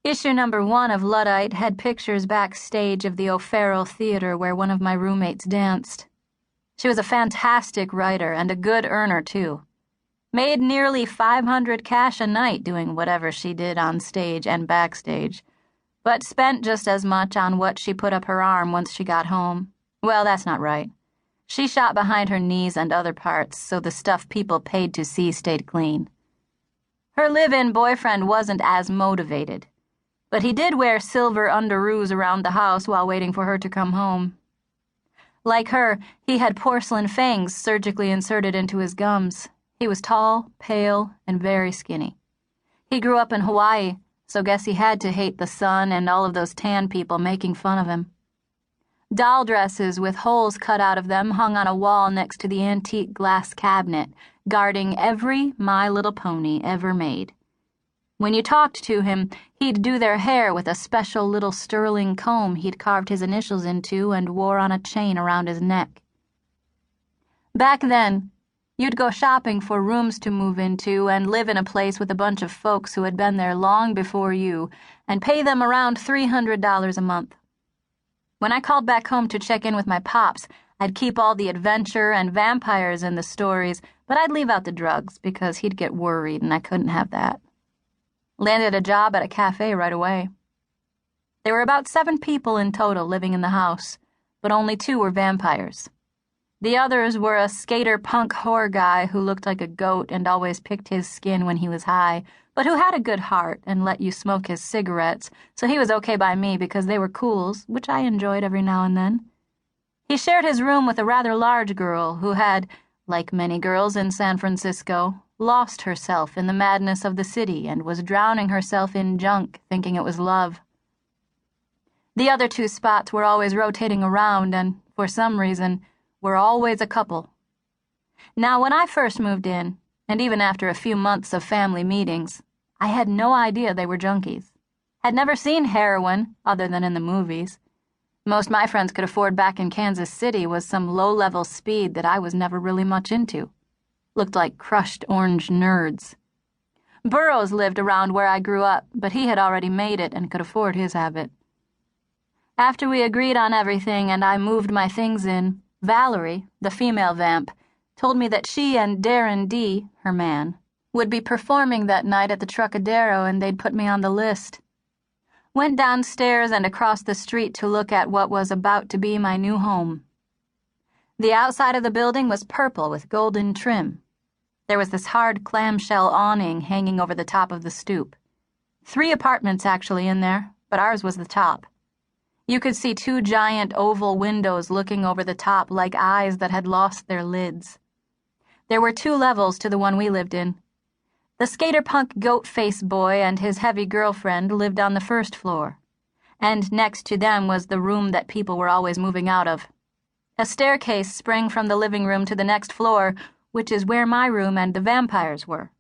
Issue number 1 of Luddite had pictures backstage of the O'Farrell Theater where one of my roommates danced. She was a fantastic writer and a good earner, too. Made nearly $500 cash a night doing whatever she did on stage and backstage, but spent just as much on what she put up her arm once she got home. Well, that's not right. She shot behind her knees and other parts, so the stuff people paid to see stayed clean. Her live-in boyfriend wasn't as motivated, but he did wear silver underoos around the house while waiting for her to come home. Like her, he had porcelain fangs surgically inserted into his gums. He was tall, pale, and very skinny. He grew up in Hawaii, so guess he had to hate the sun and all of those tan people making fun of him. Doll dresses with holes cut out of them hung on a wall next to the antique glass cabinet, guarding every My Little Pony ever made. When you talked to him, he'd do their hair with a special little sterling comb he'd carved his initials into and wore on a chain around his neck. Back then, you'd go shopping for rooms to move into and live in a place with a bunch of folks who had been there long before you and pay them around $300 a month. When I called back home to check in with my pops, I'd keep all the adventure and vampires in the stories, but I'd leave out the drugs because he'd get worried and I couldn't have that. Landed a job at a cafe right away. There were about 7 people in total living in the house, but only 2 were vampires. The others were a skater punk whore guy who looked like a goat and always picked his skin when he was high, but who had a good heart and let you smoke his cigarettes, so he was okay by me because they were cools, which I enjoyed every now and then. He shared his room with a rather large girl who had, like many girls in San Francisco, lost herself in the madness of the city and was drowning herself in junk, thinking it was love. The other 2 spots were always rotating around and, for some reason, were always a couple. Now, when I first moved in, and even after a few months of family meetings, I had no idea they were junkies. Had never seen heroin, other than in the movies. Most my friends could afford back in Kansas City was some low-level speed that I was never really much into. Looked like crushed orange nerds. Burroughs lived around where I grew up, but he had already made it and could afford his habit. After we agreed on everything and I moved my things in, Valerie, the female vamp, told me that she and Darren D., her man, would be performing that night at the Trocadero and they'd put me on the list. Went downstairs and across the street to look at what was about to be my new home. The outside of the building was purple with golden trim. There was this hard clamshell awning hanging over the top of the stoop. 3 apartments actually in there, but ours was the top. You could see 2 giant oval windows looking over the top like eyes that had lost their lids. There were 2 levels to the one we lived in. The skater-punk goat-face boy and his heavy girlfriend lived on the 1st floor, and next to them was the room that people were always moving out of. A staircase sprang from the living room to the next floor, which is where my room and the vampires were.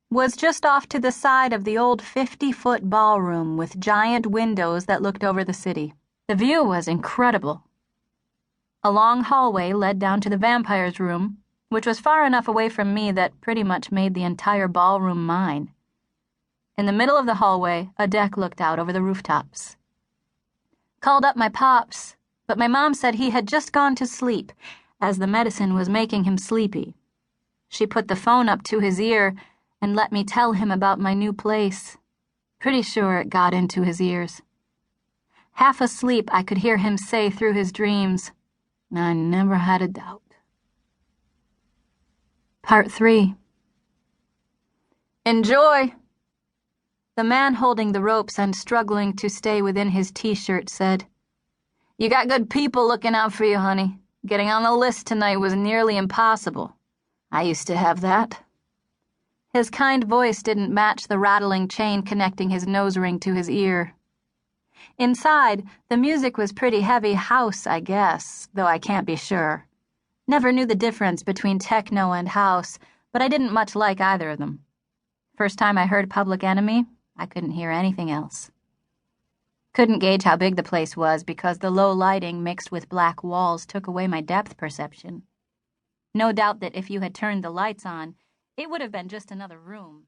Was just off to the side of the old 50-foot ballroom with giant windows that looked over the city. The view was incredible. A long hallway led down to the vampires' room, which was far enough away from me that pretty much made the entire ballroom mine. In the middle of the hallway, a deck looked out over the rooftops. Called up my pops, but my mom said he had just gone to sleep, as the medicine was making him sleepy. She put the phone up to his ear and let me tell him about my new place. Pretty sure it got into his ears. Half asleep, I could hear him say through his dreams, "I never had a doubt." Part 3. Enjoy! The man holding the ropes and struggling to stay within his t-shirt said, "You got good people looking out for you, honey. Getting on the list tonight was nearly impossible. I used to have that." His kind voice didn't match the rattling chain connecting his nose ring to his ear. Inside, the music was pretty heavy house, I guess, though I can't be sure. Never knew the difference between techno and house, but I didn't much like either of them. First time I heard Public Enemy, I couldn't hear anything else. Couldn't gauge how big the place was because the low lighting mixed with black walls took away my depth perception. No doubt that if you had turned the lights on, it would have been just another room.